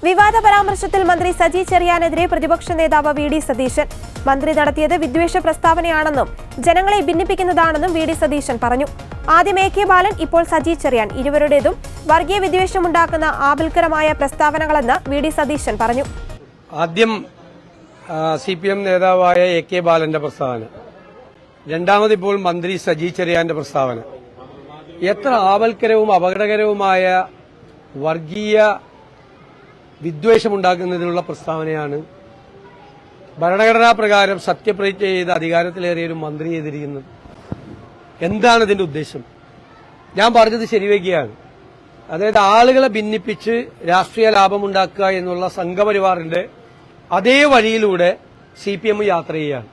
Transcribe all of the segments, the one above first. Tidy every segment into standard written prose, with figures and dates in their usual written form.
വിവാദ പരാമർശത്തിൽ മന്ത്രി സജി ചെറിയാനെതിരെ പ്രതിപക്ഷ നേതാവ് വി ഡി സതീശൻ. മന്ത്രി നടത്തിയത് വിദ്വേഷ പ്രസ്താവനയാണെന്നും ജനങ്ങളെ ഭിന്നിപ്പിക്കുന്നതാണെന്നും വി ഡി സതീശൻ പറഞ്ഞു. ആദ്യം എ കെ ബാലൻ, ഇപ്പോൾ സജി ചെറിയാൻ. ഇരുവരുടേതും വർഗീയ വിദ്വേഷമുണ്ടാക്കുന്ന ആപൽക്കരമായ പ്രസ്താവനകളെന്ന് വി ഡി സതീശൻ പറഞ്ഞു. ആദ്യം CPM നേതാവായ എ കെ ബാലന്റെ പ്രസ്താവന, രണ്ടാമതിപ്പോൾ മന്ത്രി സജി ചെറിയാന്റെ പ്രസ്താവന എത്ര ആപൽക്കരവും അപകടകരവുമായ വർഗീയ വിദ്വേഷമുണ്ടാക്കുന്നതിനുള്ള പ്രസ്താവനയാണ്. ഭരണഘടനാ പ്രകാരം സത്യപ്രതിജ്ഞ ചെയ്ത് അധികാരത്തിലേറിയ ഒരു മന്ത്രി ചെയ്തിരിക്കുന്നത്. എന്താണ് ഇതിന്റെ ഉദ്ദേശം? ഞാൻ പറഞ്ഞത് ശരിവയ്ക്കുകയാണ്. അതായത് ആളുകളെ ഭിന്നിപ്പിച്ച് രാഷ്ട്രീയ ലാഭമുണ്ടാക്കുക എന്നുള്ള സംഘപരിവാറിന്റെ അതേ വഴിയിലൂടെ CPM യാത്ര ചെയ്യുകയാണ്.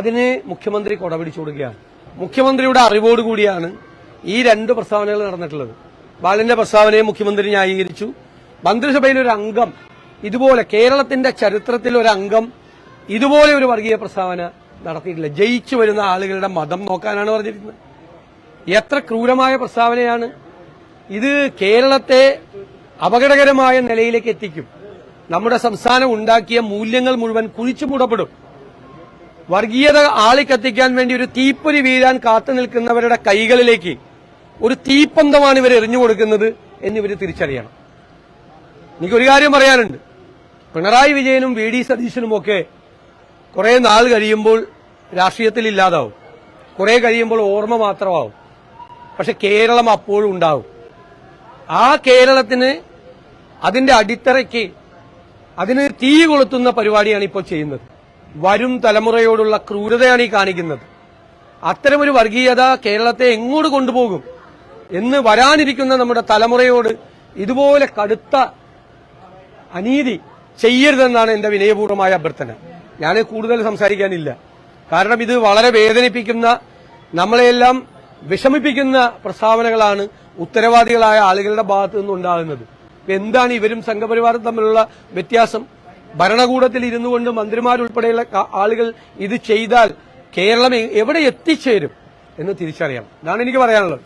അതിന് മുഖ്യമന്ത്രി കൊടപിടിച്ചു കൊടുക്കുകയാണ്. മുഖ്യമന്ത്രിയുടെ അറിവോടുകൂടിയാണ് ഈ രണ്ട് പ്രസ്താവനകൾ നടന്നിട്ടുള്ളത്. ബാലന്റെ പ്രസ്താവനയെ മുഖ്യമന്ത്രി ന്യായീകരിച്ചു. മന്ത്രിസഭയിൽ ഒരു അംഗം ഇതുപോലെ, കേരളത്തിന്റെ ചരിത്രത്തിൽ ഒരു അംഗം ഇതുപോലെ ഒരു വർഗീയ പ്രസ്താവന നടത്തിയിട്ടില്ല. ജയിച്ചു വരുന്ന ആളുകളുടെ മതം നോക്കാനാണ് പറഞ്ഞിരിക്കുന്നത്. എത്ര ക്രൂരമായ പ്രസ്താവനയാണ് ഇത്! കേരളത്തെ അപകടകരമായ നിലയിലേക്ക് എത്തിക്കും. നമ്മുടെ സംസ്ഥാനം ഉണ്ടാക്കിയ മൂല്യങ്ങൾ മുഴുവൻ കുഴിച്ചു മൂടപ്പെടും. വർഗീയത ആളിക്കത്തിക്കാൻ വേണ്ടി ഒരു തീപ്പൊരി വീഴാൻ കാത്തു നിൽക്കുന്നവരുടെ കൈകളിലേക്ക് ഒരു തീപ്പന്തമാണ് ഇവർ എറിഞ്ഞു കൊടുക്കുന്നത് എന്നിവർ തിരിച്ചറിയണം. എനിക്കൊരു കാര്യം പറയാനുണ്ട്. പിണറായി വിജയനും വി ഡി സതീശനുമൊക്കെ കുറെ നാൾ കഴിയുമ്പോൾ രാഷ്ട്രീയത്തിൽ ഇല്ലാതാവും, കുറെ കഴിയുമ്പോൾ ഓർമ്മ മാത്രമാവും. പക്ഷെ കേരളം അപ്പോഴും ഉണ്ടാവും. ആ കേരളത്തിന്, അതിന്റെ അടിത്തറയ്ക്ക് അതിന് തീ കൊളുത്തുന്ന പരിപാടിയാണ് ഇപ്പോൾ ചെയ്യുന്നത്. വരും തലമുറയോടുള്ള ക്രൂരതയാണ് ഈ കാണിക്കുന്നത്. അത്തരമൊരു വർഗീയത കേരളത്തെ എങ്ങോട്ട് കൊണ്ടുപോകും എന്ന് വരാനിരിക്കുന്ന നമ്മുടെ തലമുറയോട് ഇതുപോലെ കടുത്ത അനീതി ചെയ്യരുതെന്നാണ് എന്റെ വിനയപൂർവ്വമായ അഭ്യർത്ഥന. ഞാൻ കൂടുതൽ സംസാരിക്കാനില്ല. കാരണം ഇത് വളരെ വേദനിപ്പിക്കുന്ന, നമ്മളെയെല്ലാം വിഷമിപ്പിക്കുന്ന പ്രസ്താവനകളാണ് ഉത്തരവാദികളായ ആളുകളുടെ ഭാഗത്തു നിന്നുണ്ടാകുന്നത്. എന്താണ് ഇവരും സംഘപരിവാറും തമ്മിലുള്ള വ്യത്യാസം? ഭരണകൂടത്തിൽ ഇരുന്നു കൊണ്ട് മന്ത്രിമാരുൾപ്പെടെയുള്ള ആളുകൾ ഇത് ചെയ്താൽ കേരളം എവിടെ എത്തിച്ചേരും എന്ന് തിരിച്ചറിയണം. ഇതാണ് എനിക്ക് പറയാനുള്ളത്.